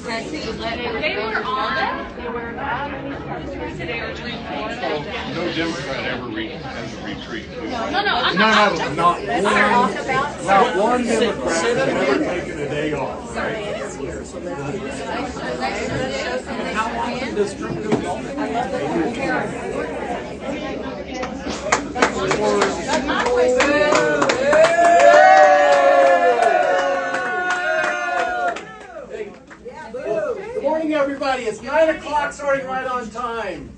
They were on it. They were today or 3 or 4. No Democrat ever has a retreat. No, I'm None of them, not one Democrat has ever taken a day off, right? How long did this trip go? Good morning, everybody. It's 9 o'clock, starting right on time.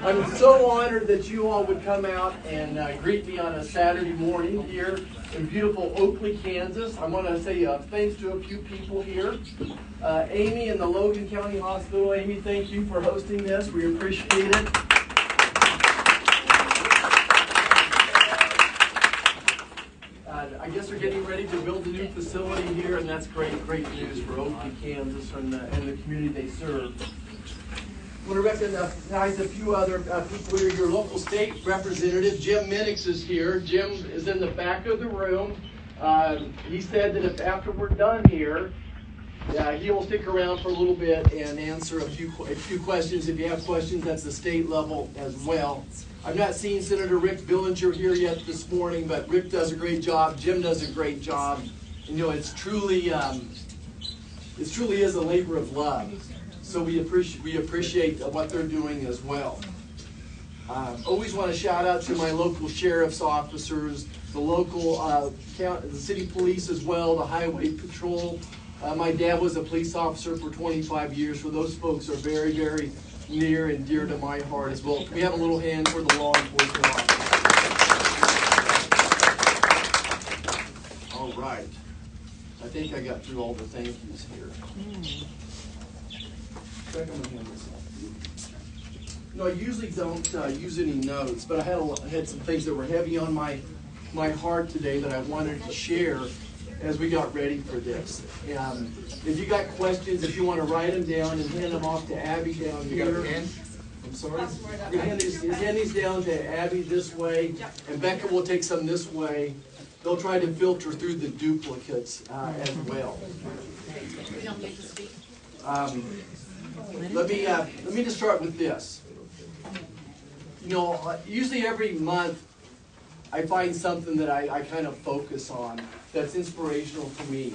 I'm so honored that you all would come out and greet me on a Saturday morning here in beautiful Oakley, Kansas. I want to say thanks to a few people here. Amy in the Logan County Hospital. Amy, thank you for hosting this. We appreciate it. I guess they're getting ready to build a new facility here, and that's great news for Oakley, Kansas, and the community they serve. I want to recognize a few other people here. Your local state representative, Jim Minix, is here. Jim is in the back of the room. He said that if after we're done here, he will stick around for a little bit and answer a few questions. If you have questions, that's the state level as well. I've not seen Senator Rick Billinger here yet this morning, but Rick does a great job. Jim does a great job. And, you know, it truly is a labor of love. So we appreciate what they're doing as well. Always want to shout out to my local sheriff's officers, the local the city police as well, the highway patrol. My dad was a police officer for 25 years, so those folks are very, very near and dear to my heart as well. Can we have a little hand for the law enforcement officers? All right. I think I got through all the thank yous here. I'm gonna hand this off to you. No, I usually don't use any notes, but I had some things that were heavy on my heart today that I wanted to share as we got ready for this. If you got questions, if you want to write them down and hand them off to Abby down here. You got a pen? I'm sorry? We're going to hand these down to Abby this way, and Becca will take some this way. They'll try to filter through the duplicates as well. We don't get to speak. Let me just start with this. You know, usually every month I find something that I kind of focus on that's inspirational to me.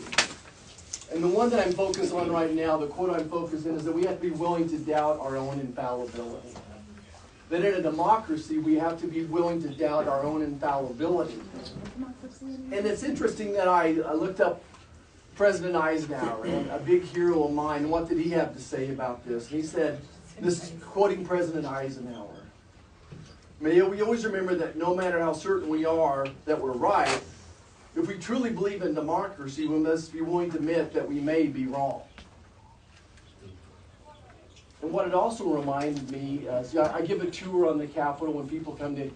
And the one that I'm focused on right now, the quote I'm focused on, is that we have to be willing to doubt our own infallibility. That in a democracy, we have to be willing to doubt our own infallibility. And it's interesting that I looked up President Eisenhower, a big hero of mine, and what did he have to say about this? He said, this is quoting President Eisenhower, "May we always remember that no matter how certain we are that we're right, if we truly believe in democracy, we must be willing to admit that we may be wrong." And what it also reminded me, I give a tour on the Capitol when people come to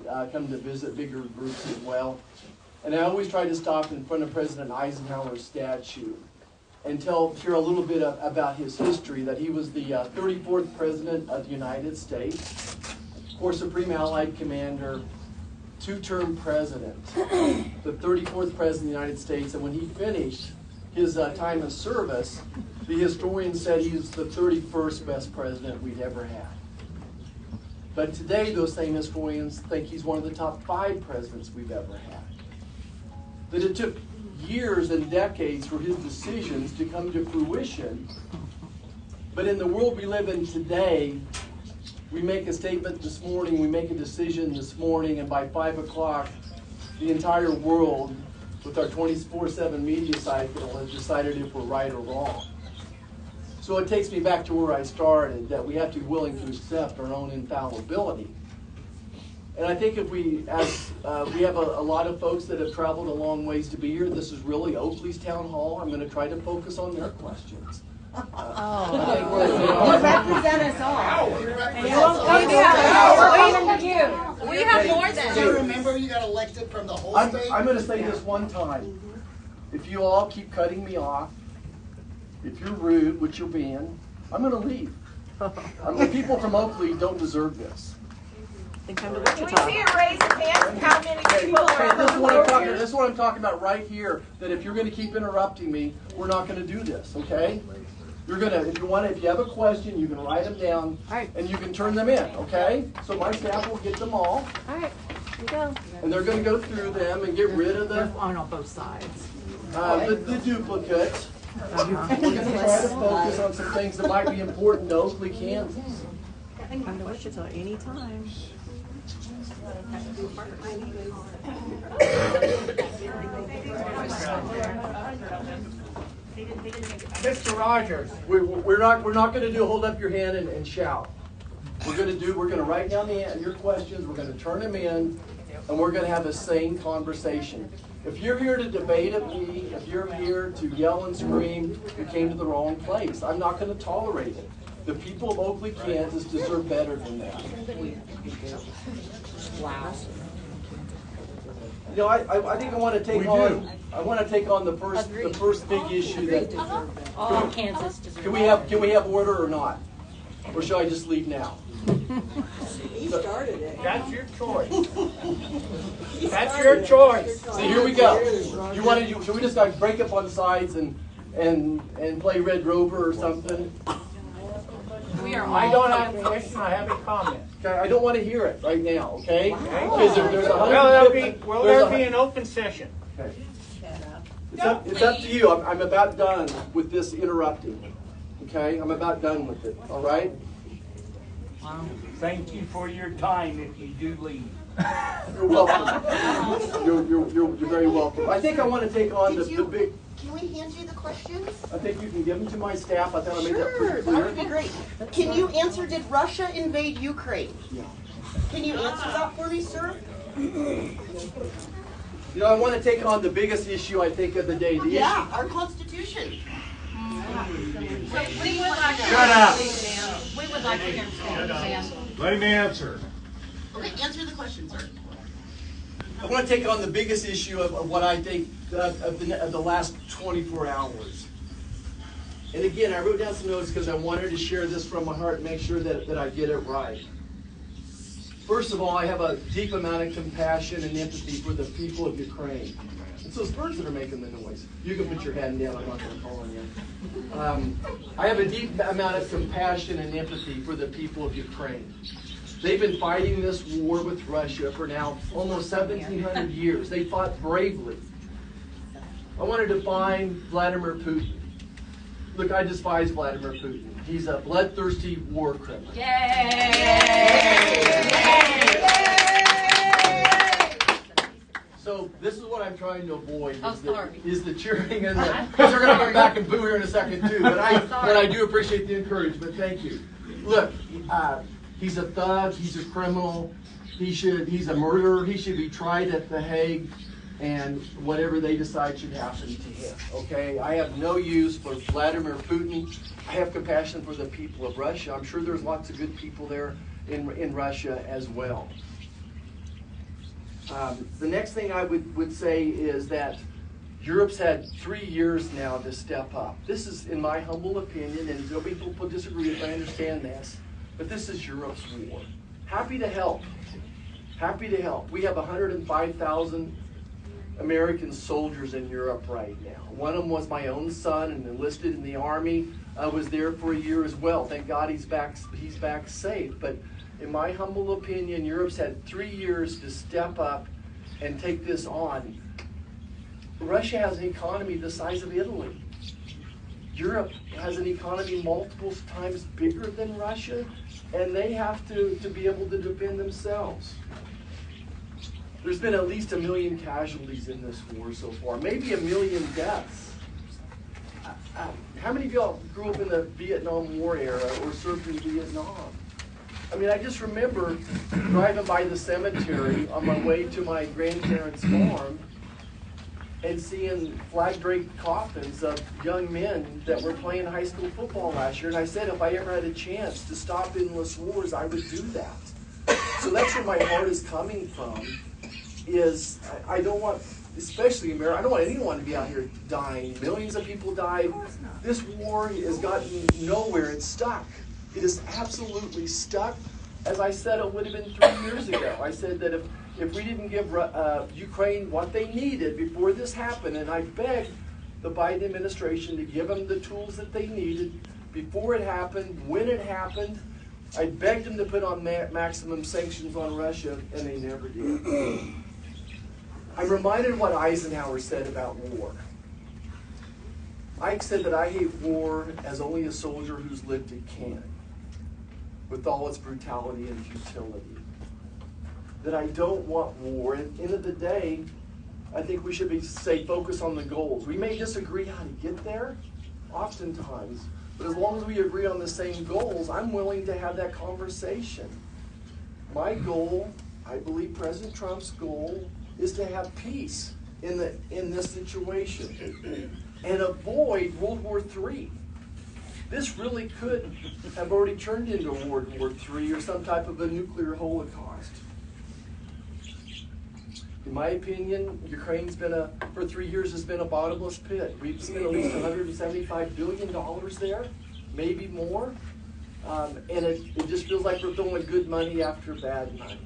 visit, bigger groups as well. And I always try to stop in front of President Eisenhower's statue and share a little bit about his history, that he was the 34th President of the United States, Corps Supreme Allied Commander, two-term president, the 34th President of the United States. And when he finished his time of service, the historian said he was the 31st best president we'd ever had. But today, those same historians think he's one of the top 5 presidents we've ever had. That it took years and decades for his decisions to come to fruition. But in the world we live in today, we make a statement this morning, we make a decision this morning, and by 5 o'clock, the entire world, with our 24/7 media cycle, has decided if we're right or wrong. So it takes me back to where I started, that we have to be willing to accept our own infallibility. And I think if we have a lot of folks that have traveled a long ways to be here. This is really Oakley's town hall. I'm going to try to focus on their questions. You represent us all. We have more than Do you remember you got elected from the whole state? I'm going to say this one time. If you all keep cutting me off, if you're rude, which you're being, I'm going to leave. People from Oakley don't deserve this. Can we see a raise of hands? How many people are this is what I'm talking about right here, that if you're going to keep interrupting me, we're not going to do this, okay? You're gonna, if you have a question, you can write them down, Alright. and you can turn them in, okay? So my staff will get them all, Alright, here we go. and they're gonna go through them and get rid of They're the on both sides. the duplicates. We're gonna try to focus on some things that might be important to Oakley, Kansas. Come to Wichita anytime. Mr. Rogers. We're not gonna do hold up your hand and shout. We're gonna write down your questions, we're gonna turn them in, and we're gonna have a sane conversation. If you're here to debate at me, if you're here to yell and scream, you came to the wrong place. I'm not gonna tolerate it. The people of Oakley, Kansas deserve better than that. Wow. You know, I think I want to take We on, do. I want to take on the first big issue that, All Kansas deserves. can we have order or not? Or shall I just leave now? He started it. That's your choice. That's your choice. See, here we go. You want to, should we just like break up on sides and play Red Rover or something? We are I all. don't have a question, I have a comment. Okay, I don't want to hear it right now, okay? Because there's Will there 150. will there be an open session? Okay. It's up to you. I'm about done with this interrupting. Okay, I'm about done with it. All right. Thank you for your time if you do leave. You're welcome. You're very welcome. I think I want to take on the big. Can we hand you the questions? I think you can give them to my staff. I thought I made that Sure, pretty that would be clear. great. Can you answer, did Russia invade Ukraine? Yeah. Can you answer that for me, sir? You know, I want to take on the biggest issue I think of the day. The Yeah, our Constitution. We would like to. Shut up. We would like to hear from Sam. Let him answer. Okay, answer the question, sir. I want to take on the biggest issue of what I think of the last 24 hours. And again, I wrote down some notes because I wanted to share this from my heart and make sure that I get it right. First of all, I have a deep amount of compassion and empathy for the people of Ukraine. It's those birds that are making the noise. You can put your hand down, I'm not going to call on you. I have a deep amount of compassion and empathy for the people of Ukraine. They've been fighting this war with Russia for now almost 1,700 years. They fought bravely. I want to define Vladimir Putin. Look, I despise Vladimir Putin. He's a bloodthirsty war criminal. So this is what I'm trying to avoid is the cheering and the because they're going to come back and boo here in a second too. But I do appreciate the encouragement. Thank you. Look, he's a thug. He's a criminal. He's a murderer. He should be tried at The Hague, and whatever they decide should happen to him. Okay, I have no use for Vladimir Putin. I have compassion for the people of Russia. I'm sure there's lots of good people there in Russia as well. The next thing I would say is that Europe's had 3 years now to step up. This is, in my humble opinion, and there'll be people who disagree if I understand this, but this is Europe's war. Happy to help. Happy to help. We have 105,000 American soldiers in Europe right now. One of them was my own son and enlisted in the Army. I was there for a year as well. Thank God he's back safe. But in my humble opinion, Europe's had 3 years to step up and take this on. Russia has an economy the size of Italy. Europe has an economy multiple times bigger than Russia, and they have to be able to defend themselves. There's been at least 1 million casualties in this war so far, maybe 1 million deaths. How many of y'all grew up in the Vietnam War era or served in Vietnam? I mean, I just remember driving by the cemetery on my way to my grandparents' farm and seeing flag-draped coffins of young men that were playing high school football last year. And I said if I ever had a chance to stop endless wars, I would do that. So that's where my heart is coming from, is I don't want, especially in America, I don't want anyone to be out here dying. Millions of people died. This war has gotten nowhere. It's stuck. It is absolutely stuck. As I said, it would have been 3 years ago. I said that if we didn't give Ukraine what they needed before this happened, and I begged the Biden administration to give them the tools that they needed before it happened, when it happened. I begged them to put on maximum sanctions on Russia, and they never did. I'm reminded of what Eisenhower said about war. Ike said that I hate war as only a soldier who's lived it can, with all its brutality and futility. That I don't want war. At the end of the day, I think we should say focus on the goals. We may disagree how to get there, oftentimes, but as long as we agree on the same goals, I'm willing to have that conversation. My goal, I believe President Trump's goal, is to have peace in this situation and avoid World War III. This really could have already turned into World War III or some type of a nuclear holocaust. In my opinion, Ukraine's been for 3 years has been a bottomless pit. We've spent at least $175 billion there, maybe more. And it just feels like we're throwing good money after bad money.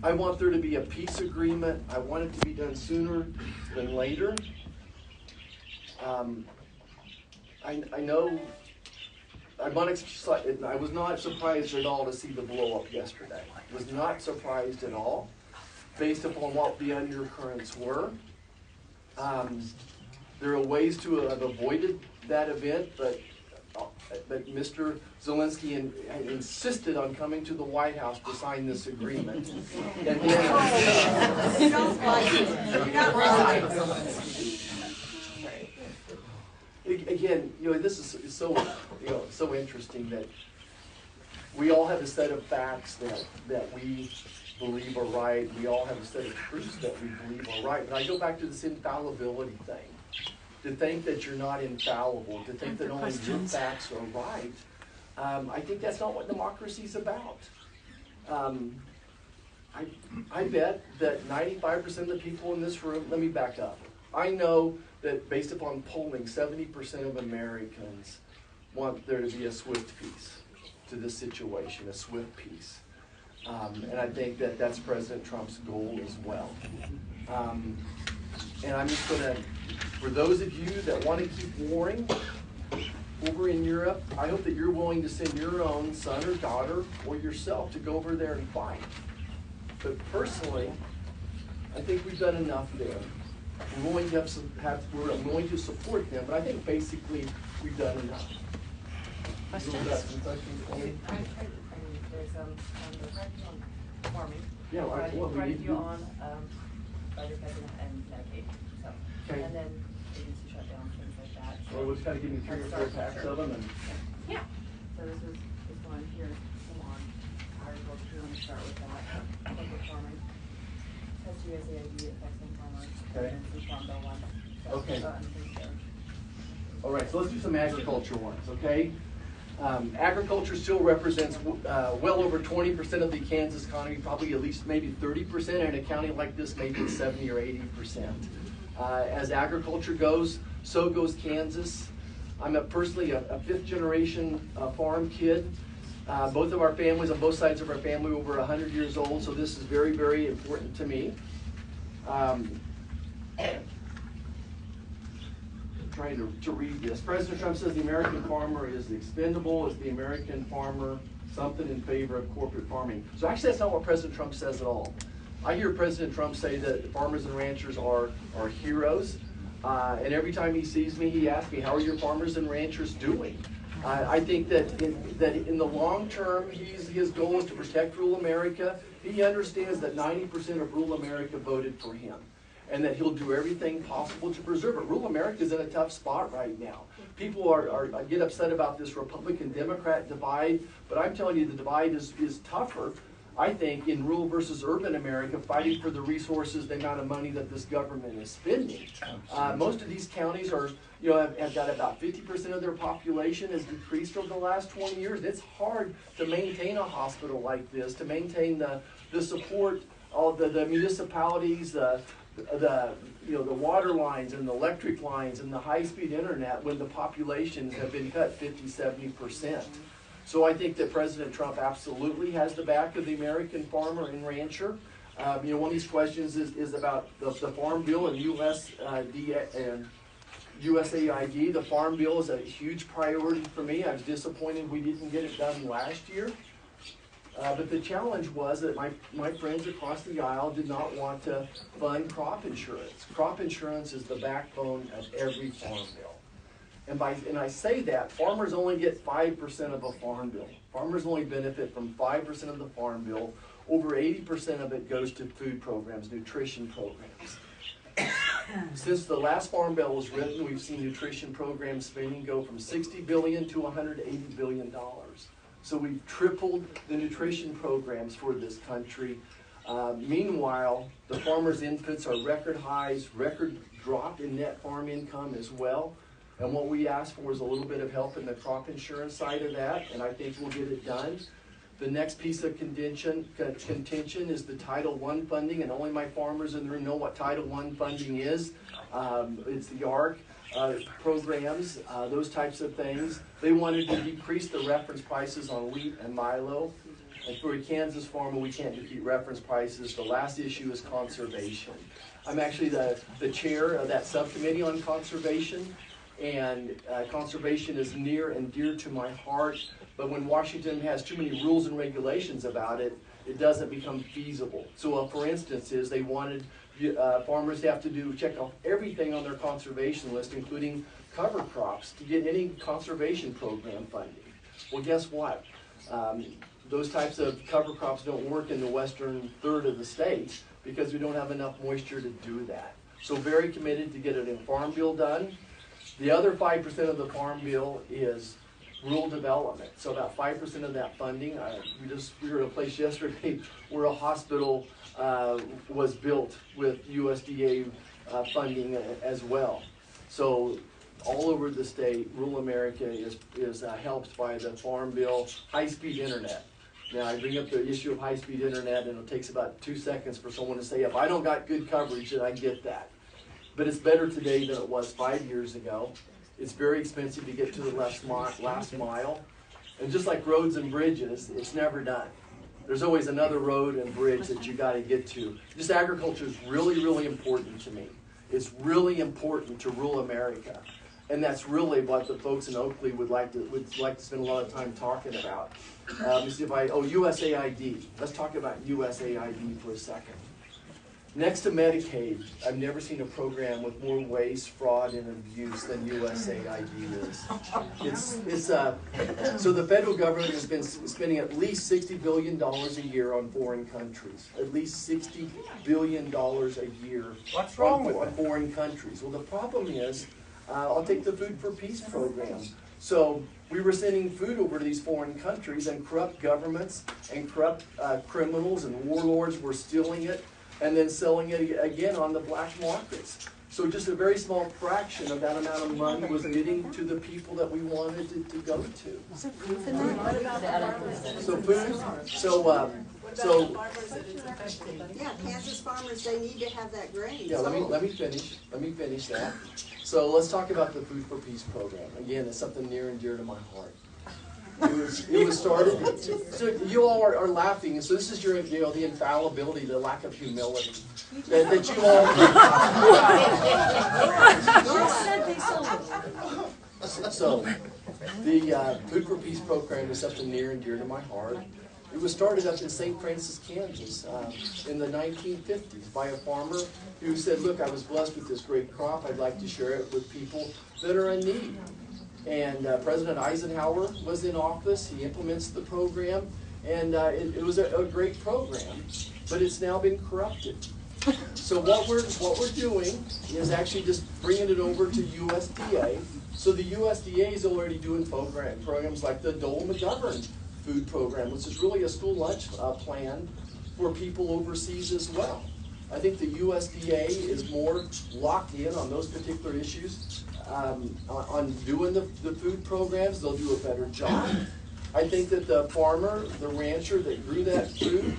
I want there to be a peace agreement. I want it to be done sooner than later. I know I was not surprised at all to see the blow up yesterday. I was not surprised at all, based upon what the undercurrents were. There are ways to have avoided that event, but Mr. Zelensky insisted on coming to the White House to sign this agreement. And then, You don't like it. You're not right. again, this is so interesting that we all have a set of facts that we believe are right. We all have a set of truths that we believe are right. But I go back to this infallibility thing. To think that you're not infallible, to think that only your facts are right, I think that's not what democracy's about. I bet that 95% of the people in this room, let me back up. I know that based upon polling, 70% of Americans want there to be a swift peace to this situation, a swift peace. And I think that that's President Trump's goal as well. And I'm just going to, for those of you that want to keep warring over in Europe, I hope that you're willing to send your own son or daughter or yourself to go over there and fight. But personally, I think we've done enough there. We're willing to we're willing to support them, but I think basically we've done enough. Questions? There's the correcting on farming. Yeah, well, we need correcting to you do. on budget president and Medicaid. So, Okay. and then agency shutdown, things like that. Well, we'll just kind of give you 3 or 4 packs of them, and Yeah. So this one here. Come on. Agriculture. You want to start with that? Local farming. Test USAID effects on farmers. Okay. And then some farm bill one. So, Okay. and things there. all right, so let's do some agriculture ones, okay? Agriculture still represents well over 20% of the Kansas economy, probably at least maybe 30%, and in a county like this, maybe 70 or 80%. As agriculture goes, so goes Kansas. I'm personally a 5th generation farm kid. Both of our families, on both sides of our family, over 100 years old, so this is very, very important to me. Trying to read this. President Trump says the American farmer is expendable. Is the American farmer something in favor of corporate farming? So actually that's not what President Trump says at all. I hear President Trump say that farmers and ranchers are heroes. And every time he sees me, he asks me, how are your farmers and ranchers doing? I think that in the long term, his goal is to protect rural America. He understands that 90% of rural America voted for him, and that he'll do everything possible to preserve it. Rural America is in a tough spot right now. People get upset about this Republican-Democrat divide, but I'm telling you the divide is tougher, I think, in rural versus urban America, fighting for the resources, the amount of money that this government is spending. Most of these counties have got about 50% of their population has decreased over the last 20 years. It's hard to maintain a hospital like this, to maintain the support of the municipalities, the water lines and the electric lines and the high-speed internet when the populations have been cut 50-70%. So I think that President Trump absolutely has the back of the American farmer and rancher. One of these questions is about the Farm Bill and USAID, the Farm Bill is a huge priority for me. I was disappointed we didn't get it done last year. But the challenge was that my friends across the aisle did not want to fund crop insurance. Crop insurance is the backbone of every farm bill. And I say that, farmers only get 5% of a farm bill. Farmers only benefit from 5% of the farm bill. Over 80% of it goes to food programs, nutrition programs. Since the last farm bill was written, we've seen nutrition program spending go from $60 billion to $180 billion. So we've tripled the nutrition programs for this country. Meanwhile, the farmers' inputs are record highs, record drop in net farm income as well. And what we asked for is a little bit of help in the crop insurance side of that, and I think we'll get it done. The next piece of contention is the Title I funding, and only my farmers in the room know what Title I funding is. It's the ARC programs, those types of things. They wanted to decrease the reference prices on wheat and milo. And for a Kansas farmer, we can't defeat reference prices. The last issue is conservation. I'm actually the chair of that subcommittee on conservation. And conservation is near and dear to my heart, but when Washington has too many rules and regulations about it, it doesn't become feasible. So for instance, they wanted farmers to have to check off everything on their conservation list, including cover crops, to get any conservation program funding. Well, guess what? Those types of cover crops don't work in the western third of the state because we don't have enough moisture to do that. So very committed to get it in Farm Bill done. The other 5% of the Farm Bill is rural development. So about 5% of that funding, we were at a place yesterday where a hospital was built with USDA funding as well. So all over the state, rural America is helped by the Farm Bill, high-speed internet. Now I bring up the issue of high-speed internet, and it takes about 2 seconds for someone to say, if I don't got good coverage, then I get that. But it's better today than it was 5 years ago. It's very expensive to get to the last mile. And just like roads and bridges, it's never done. There's always another road and bridge that you got to get to. Just agriculture is really, really important to me. It's really important to rural America. And that's really what the folks in Oakley would like to spend a lot of time talking about. Let me see if USAID. Let's talk about USAID for a second. Next to Medicaid, I've never seen a program with more waste, fraud, and abuse than USAID is. So the federal government has been spending at least $60 billion a year on foreign countries. At least $60 billion a year. What's wrong with on foreign countries? Well, the problem is, I'll take the Food for Peace program. So we were sending food over to these foreign countries, and corrupt governments and corrupt criminals and warlords were stealing it and then selling it again on the black markets. So just a very small fraction of that amount of money was getting to the people that we wanted it to go to. Is there proof in that? So food, Yeah, Kansas farmers, they need to have that grain. yeah, let me finish that. So let's talk about the Food for Peace program. Again, it's something near and dear to my heart. It was started, so you all are laughing, so this is your, the infallibility, the lack of humility that you all. So the Food for Peace program is something near and dear to my heart. It was started up in St. Francis, Kansas in the 1950s by a farmer who said, look, I was blessed with this great crop, I'd like to share it with people that are in need. And President Eisenhower was in office. He implements the program, and it was a great program, but it's now been corrupted. So what we're doing is actually just bringing it over to USDA. So the USDA is already doing programs like the Dole McGovern food program, which is really a school lunch plan for people overseas as well. I think the USDA is more locked in on those particular issues. On doing the food programs, they'll do a better job. I think that the farmer, the rancher that grew that food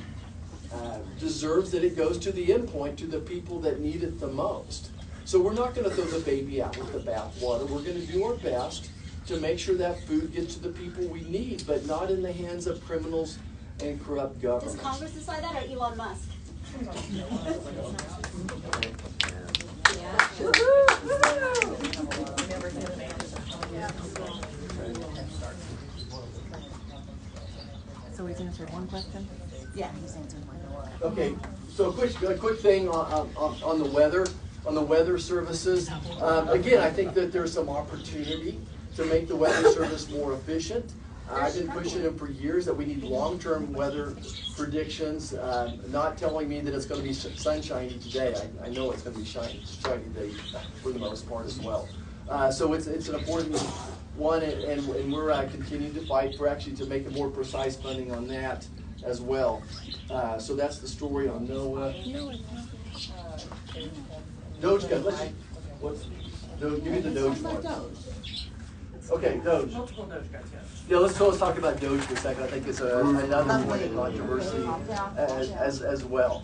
deserves that it goes to the end point, to the people that need it the most. So we're not going to throw the baby out with the bathwater. We're going to do our best to make sure that food gets to the people we need, but not in the hands of criminals and corrupt governments. Does Congress decide that, or Elon Musk? So he's answered one question? Yeah, he's answered one. Okay, so a quick thing on the weather, services. Again, I think that there's some opportunity to make the weather service more efficient. I've been pushing them for years that we need long-term weather predictions, not telling me that it's going to be sunshiny today. I know it's going to be shiny today for the most part as well. So it's an important one, and we're continuing to fight for actually to make a more precise funding on that as well. So that's the story on NOAA. Doge gun. Give me the Doge one. Okay, Doge. Multiple Doge guys, yes. Yeah, let's talk about Doge for a second. I think it's another point of controversy as well.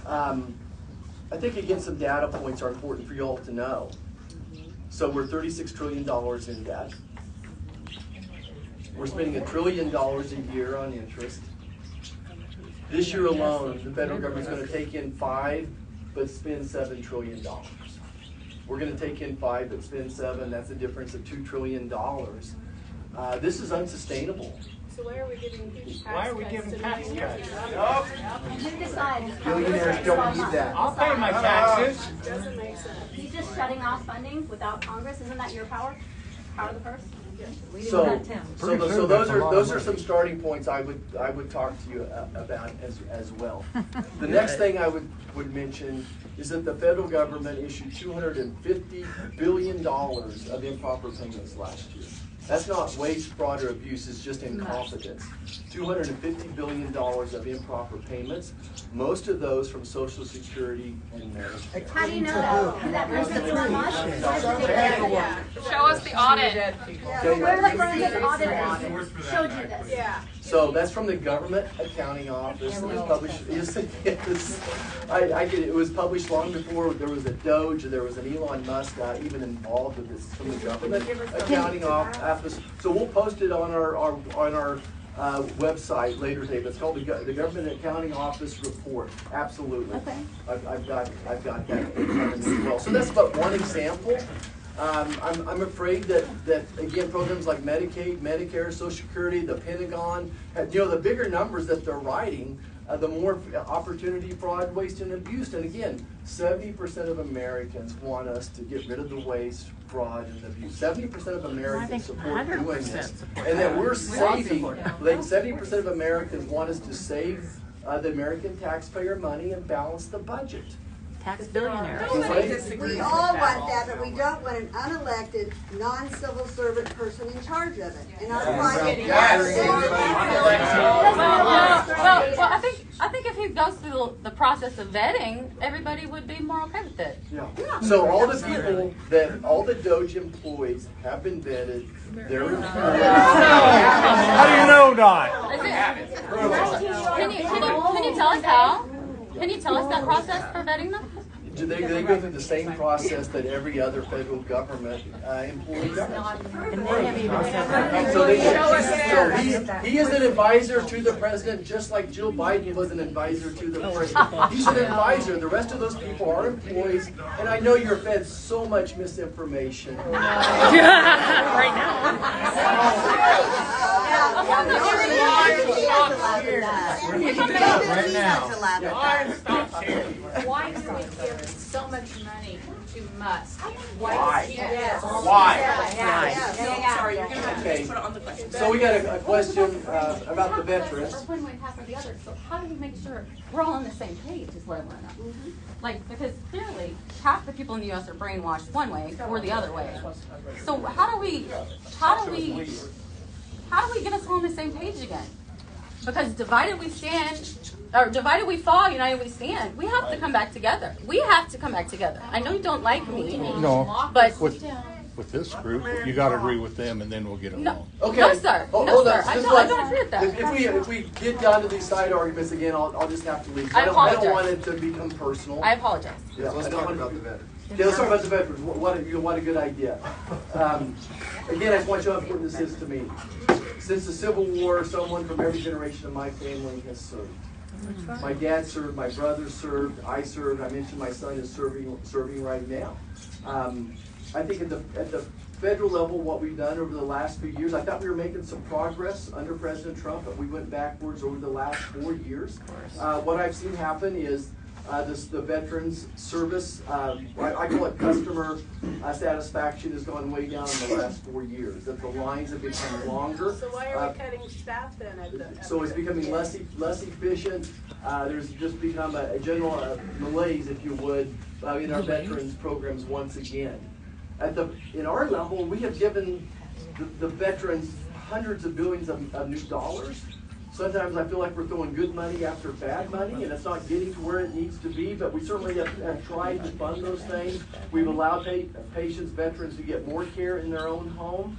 I think again some data points are important for you all to know. So we're $36 trillion in debt. We're spending $1 trillion a year on interest. This year alone, the federal government's going to take in 5, but spend $7 trillion. We're going to take in 5, but spend 7. That's a difference of $2 trillion. This is unsustainable. So why are we giving huge Why are we giving tax cuts? Who decides? Billionaires don't need that. I'll pay my taxes. Doesn't make sense. He's just shutting off funding without Congress. Isn't that your power? Power of the purse? So those are some starting points I would talk to you about as well. The next thing I would mention is that the federal government issued $250 billion of improper payments last year. That's not waste, fraud, or abuse, it's just incompetence. $250 billion of improper payments, most of those from Social Security and Medicare. How do you know that? Is that recent Elon Musk? Show us the audit. Where the firm that audited showed you this? Yeah. So that's from the Government Accounting Office. It was published. I get it. It was published long before there was a Doge or there was an Elon Musk even involved with this from the Government Accounting Office. So we'll post it on our website later today. But it's called the Government Accounting Office Report. Absolutely. Okay. I've got that in front of me as well. So that's but one example. I'm afraid that again programs like Medicaid, Medicare, Social Security, the Pentagon, the bigger numbers that they're writing, the more opportunity, fraud, waste, and abuse. And again, 70% of Americans want us to get rid of the waste, fraud, and abuse. 70% of Americans support doing this, and that we're saving. Like 70% of Americans want us to save the American taxpayer money and balance the budget. Tax billionaires. We all want that, but we don't want an unelected, non-civil servant person in charge of it. And our private. Well, I think if he goes through the process of vetting, everybody would be more okay with it. Yeah. So all the Doge employees have been vetted. They're employed. How do you know, Don? Can you tell us how? Can you tell us that process for vetting them? They go through the same process that every other federal government employee does. And they have even said He is an advisor to the president, just like Jill Biden was an advisor to the president. He's an advisor. The rest of those people are employees, and I know you're fed so much misinformation. right now. Right now. Why do we give so much money to Musk? Why? Yes. Why? Sorry, you're gonna have to Okay. put it on the question. So we got a question about the veterans. Or one way, half or the other. So how do we make sure we're all on the same page? Is what I want to know. Like, because clearly half the people in the U.S. are brainwashed one way or the other way. So how do we get us all on the same page again? Because divided we stand, or divided we fall, united we stand. We have to come back together. We have to come back together. I know you don't like me, No, but with this group, you got to agree with them, and then we'll get no, along. Okay. no, sir. Hold No, on. sir. I don't agree with that. If we get down to these side arguments again, I'll just have to leave. I I don't apologize. want it to become personal. I apologize. Yeah, let's talk about the veterans. Yeah, let's talk about the veterans. What a good idea. Again, I just want you to know how important this is to me. Since the Civil War, someone from every generation of my family has served. My dad served, my brother served, I served. I mentioned my son is serving right now. I think at the federal level, what we've done over the last few years, I thought we were making some progress under President Trump, but we went backwards over the last 4 years. What I've seen happen is the veterans service, I call it customer satisfaction, has gone way down in the last 4 years. That the lines have become longer. So why are we cutting staff then at the? So it's becoming less efficient. There's just become a general malaise, if you would, in our veterans programs once again. In our level, we have given the veterans hundreds of billions of new dollars. Sometimes I feel like we're throwing good money after bad money, and it's not getting to where it needs to be, but we certainly have tried to fund those things. We've allowed patients, veterans, to get more care in their own home.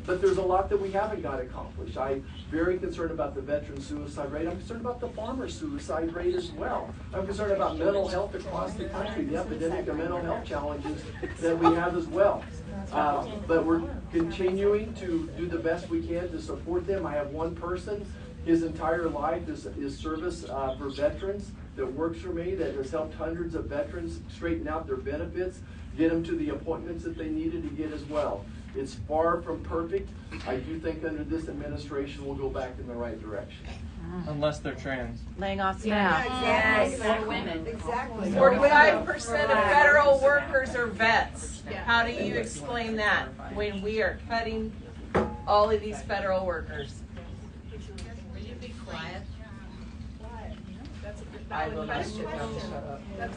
But there's a lot that we haven't got accomplished. I'm very concerned about the veteran suicide rate. I'm concerned about the farmer suicide rate as well. I'm concerned about mental health across the country, the epidemic of mental health challenges that we have as well. But we're continuing to do the best we can to support them. I have one person, his entire life is service for veterans that works for me, that has helped hundreds of veterans straighten out their benefits, get them to the appointments that they needed to get as well. It's far from perfect. I do think under this administration we'll go back in the right direction. Unless they're trans. Laying off staff. Yes. Women. Exactly. 45% of federal workers are vets. How do you explain that when we are cutting all of these federal workers? Will you be quiet? That's a good I will not question.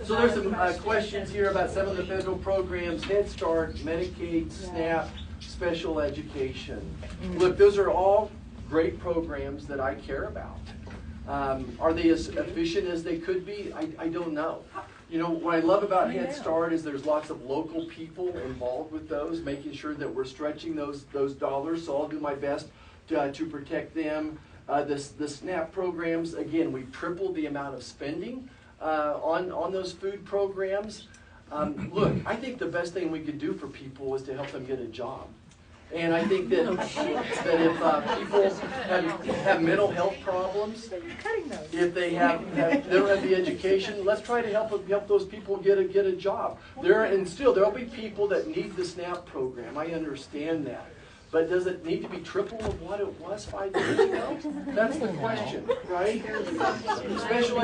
So there's some questions here about some of the federal programs: Head Start, Medicaid, SNAP, special education. Look, those are all great programs that I care about. Are they as efficient as they could be? I don't know. You know, what I love about Head Start is there's lots of local people involved with those, making sure that we're stretching those dollars, so I'll do my best to protect them. The SNAP programs, again, we've tripled the amount of spending on those food programs. Look, I think the best thing we could do for people is to help them get a job. And I think that if people have mental health problems, if they don't have the education, let's try to help those people get a job. There'll be people that need the SNAP program. I understand that. But does it need to be triple of what it was 5 years ago? That's the question, right? Special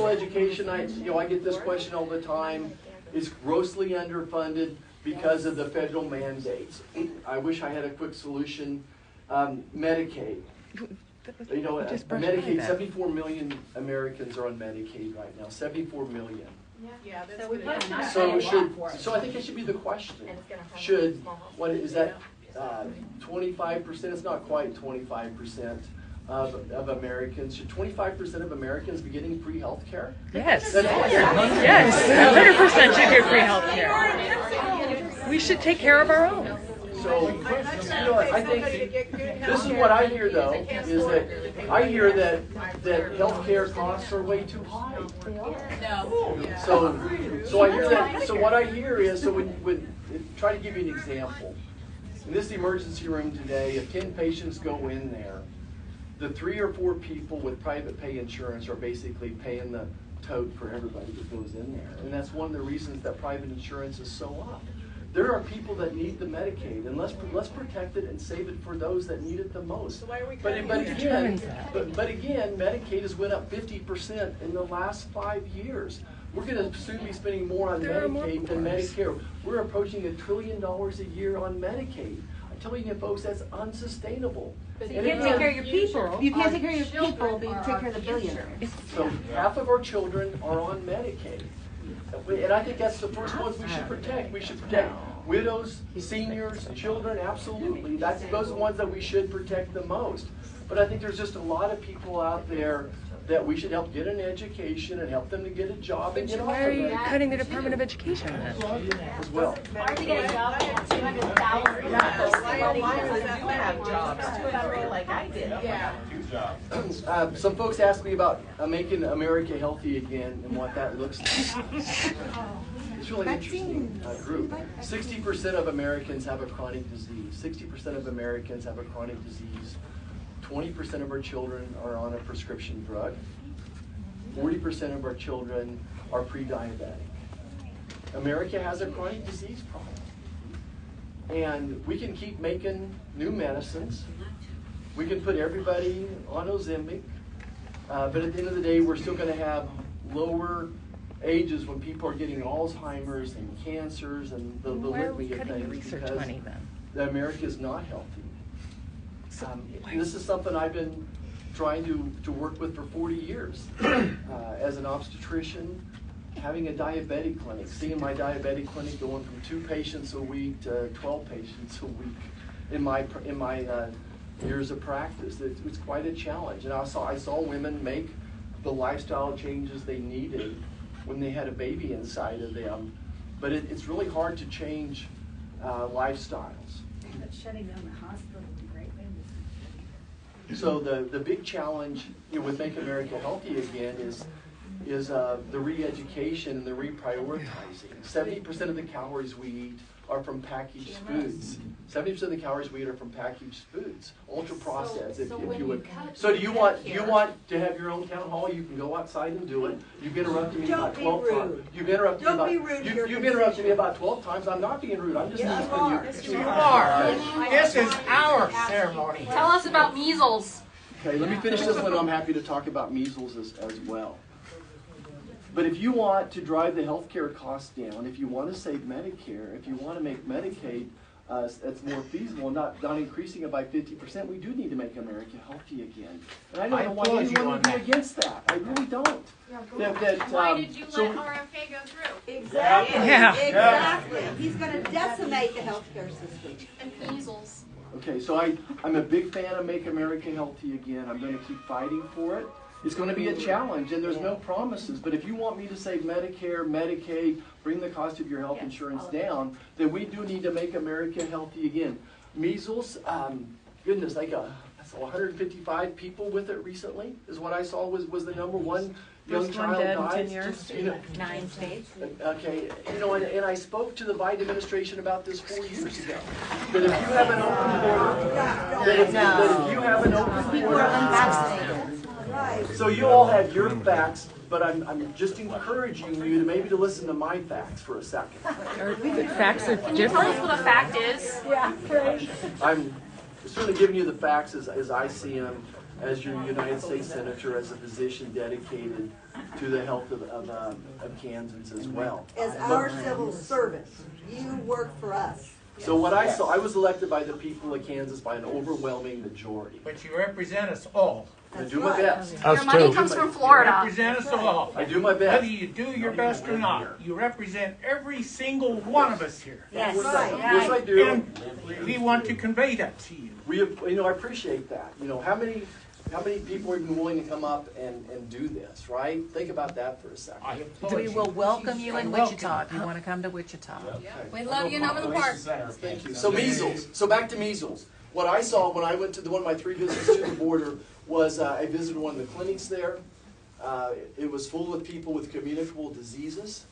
education, I get this question all the time. It's grossly underfunded because of the federal mandates. I wish I had a quick solution. Medicaid. Medicaid, 74 million Americans are on Medicaid right now. 74 million. Yeah, that's good. So I think it should be the question. What is that? 25%? It's not quite 25% of Americans. Should 25% of Americans be getting free health care? Yes. Yes. 100% should get free health care. We should take care of our own. So, I think this is what I hear though, is that I hear that healthcare costs are way too high. So I hear that. So what I hear is, when try to give you an example. In this emergency room today, if 10 patients go in there, the 3 or 4 people with private pay insurance are basically paying the tote for everybody that goes in there. And that's one of the reasons that private insurance is so up. There are people that need the Medicaid, and let's protect it and save it for those that need it the most. So why are we But again, Medicaid has went up 50% in the last 5 years. We're going to soon be spending more on Medicaid than Medicare. We're approaching $1 trillion a year on Medicaid. I'm telling you, folks, that's unsustainable. So you can't take care of your people. You can't take care of your people, but you take care of the billionaires. So half of our children are on Medicaid. And I think that's the first ones we should protect. We should protect widows, seniors, children, absolutely. Those are the ones that we should protect the most. But I think there's just a lot of people out there that we should help get an education and help them to get a job and get off of Why are you that. cutting the Department of Education then? As well. Why do have jobs too, like I did? Yeah. Some folks ask me about making America healthy again and what that looks like. It's really interesting group. 60% of Americans have a chronic disease. 60% of Americans have a chronic disease. 20% of our children are on a prescription drug. 40% of our children are pre-diabetic. America has a chronic disease problem. And we can keep making new medicines. We can put everybody on Ozempic. But at the end of the day, we're still going to have lower ages when people are getting Alzheimer's and cancers and the litany of things because America is not healthy. This is something I've been trying to work with for 40 years as an obstetrician, having a diabetic clinic, seeing my diabetic clinic going from 2 patients a week to 12 patients a week in my years of practice. It's quite a challenge. And I saw women make the lifestyle changes they needed when they had a baby inside of them. But it's really hard to change lifestyles. But shutting down the hospital would be great. So the big challenge with Make America Healthy Again is the re-education and the reprioritizing. 70% of the calories we eat are from packaged foods. 70% of the calories we eat are from packaged foods, ultra processed. If you would. So do you want to have your own town hall? You can go outside and do it. You've interrupted me about 12 times. You've interrupted me about 12 times. I'm not being rude. I'm just asking you. You are. This is our ceremony. Tell us about measles. Okay, let me finish this one. I'm happy to talk about measles as well. But if you want to drive the healthcare costs down, if you want to save Medicare, if you want to make Medicaid that's more feasible, not increasing it by 50%, we do need to make America healthy again. And I don't know why anyone would be against that. I really don't. Why did you let RFK go through? Exactly. Yeah. Exactly. He's going to decimate the healthcare system. And measles. Okay, so I'm a big fan of Make America Healthy Again. I'm going to keep fighting for it. It's going to be a challenge, and there's no promises. But if you want me to save Medicare, Medicaid, bring the cost of your health insurance down, then we do need to make America healthy again. Measles, goodness, I saw 155 people with it recently, is what I saw was the number one. Young child died. 10 years. 9 states. Okay, and I spoke to the Biden administration about this 4 years ago. That if you have an open border, that if you have an open border, so you all have your facts, but I'm just encouraging you to listen to my facts for a second. Facts are Tell different. us what a fact is. I'm certainly giving you the facts as I see them, as your United States Senator, as a physician dedicated to the health of Kansans as well. As our civil servant, you work for us. So what I saw, I was elected by the people of Kansas by an overwhelming majority. But you represent us all. I do my best. Your money comes from Florida. You represent us all. I do my best. Whether you do your best or not, you represent every single one of us here. Yes, Yes, I do. And we want to convey that to you. I appreciate that. How many people are even willing to come up and do this, right? Think about that for a second. We will welcome you in Wichita if you want to come to Wichita. Okay. We love you in Over the Park. Thank you. So measles. So back to measles. What I saw when I went to one of my 3 visits to the border was I visited one of the clinics there. It was full of people with communicable diseases.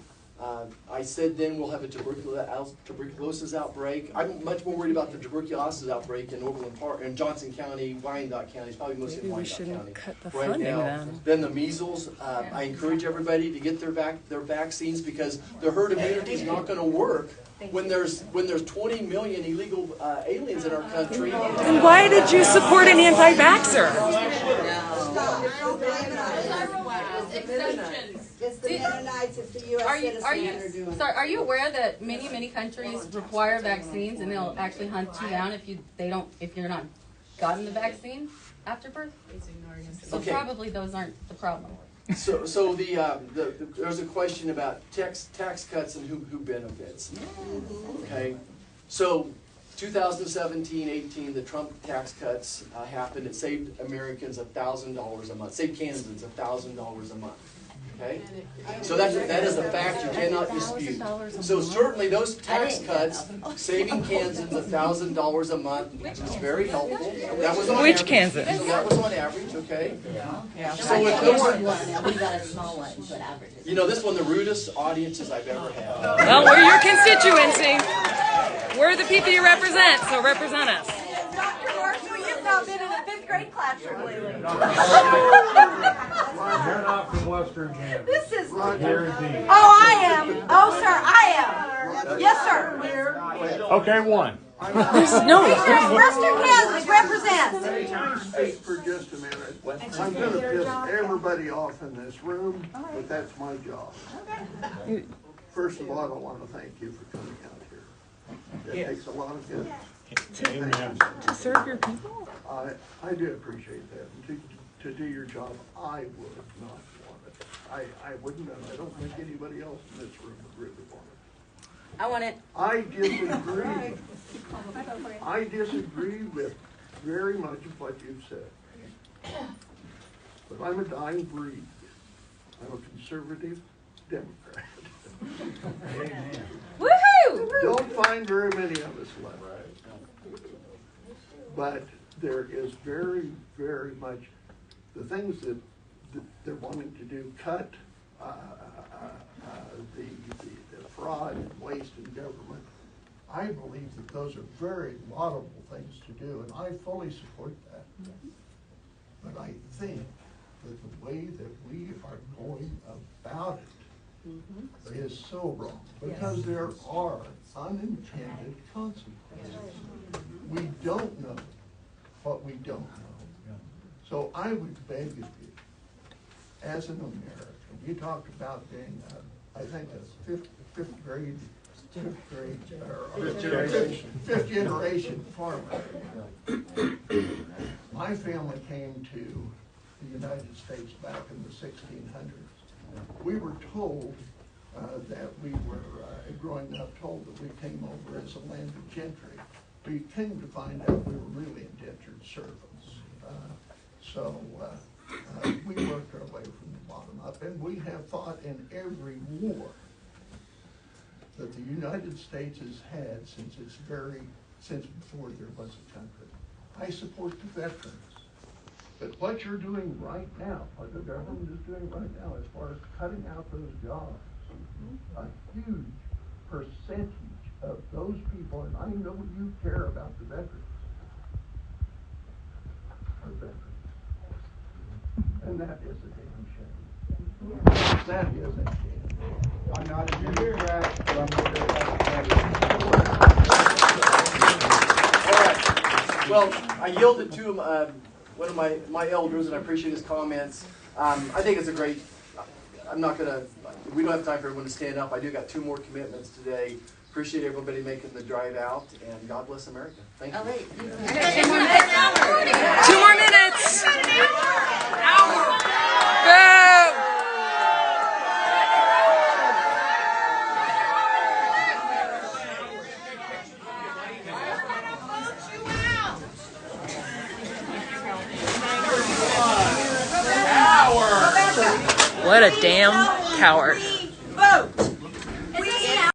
I said then we'll have a tuberculosis outbreak. I'm much more worried about the tuberculosis outbreak in Overland Park, in Johnson County, Wyandotte County. It's probably mostly in Wyandotte County cut the right funding now. Then the measles. I encourage everybody to get their vaccines because the herd immunity is not going to work when there's 20 million illegal aliens in our country. Then why did you support an anti-vaxxer? Don't blame it on us. It's the Mennonites, it's the U.S. citizens that are doing it. Are you aware that many countries require vaccines and they'll actually hunt you down if you're not gotten the vaccine after birth? So Okay. probably those aren't the problem. So there's a question about tax cuts and who benefits. Okay, so 2017-18, the Trump tax cuts happened. It saved Americans $1,000 a month. Saved Kansans $1,000 a month. Okay, so that is a fact you cannot dispute. So certainly those tax cuts saving Kansans $1,000 a month is very helpful. That was on Which average. Kansas? So that was on average. Okay. Yeah. So if those are, We got a small one, but averages. this one, the rudest audiences I've ever had. Well, we're your constituency. We're the people you represent, so represent us. Dr. Marshall, you've not been in a 5th grade trade classroom lately. You're not from Western Kansas. This is. Guaranteed. Oh, I am. Oh, sir, I am. Yes, sir. Okay, one. Western Kansas represents. Let me speak for just a minute. I'm gonna piss everybody off in this room, but that's my job. First of all, I want to thank you for coming out here. It takes a lot of guts. To serve your people? I do appreciate that. And to do your job, I would not want it. I wouldn't, and I don't think anybody else in this room would really want it. I want it. I disagree. I disagree with very much of what you've said. But I'm a dying breed. I'm a conservative Democrat. Woohoo! Don't find very many of us left. But there is very, very much the things that they're wanting to do, cut the fraud and waste in government. I believe that those are very laudable things to do, and I fully support that. But I think that the way that we are going about it is so wrong, because there are unintended consequences. We don't know what we don't know. So I would beg of you, as an American, you talked about being, I think, a fifth generation farmer. My family came to the United States back in the 1600s. We were told that we were, growing up, told that we came over as a landed gentry. We came to find out we were really indentured servants. So we worked our way from the bottom up, and we have fought in every war that the United States has had since before there was a country. I support the veterans. But what you're doing right now, what the government is doing right now, as far as cutting out those jobs, a huge percentage of those people, and I know you care about the veterans, are veterans. And that is a damn shame. That is a shame. I'm not a Democrat, but I'm not All right. Well, I yielded to one of my elders, and I appreciate his comments. I think it's a great. We don't have time for everyone to stand up. I do got 2 more commitments today. Appreciate everybody making the drive out, and God bless America. Thank you. Oh, wait. 2 more minutes. Hour. Go. What a damn coward. Vote.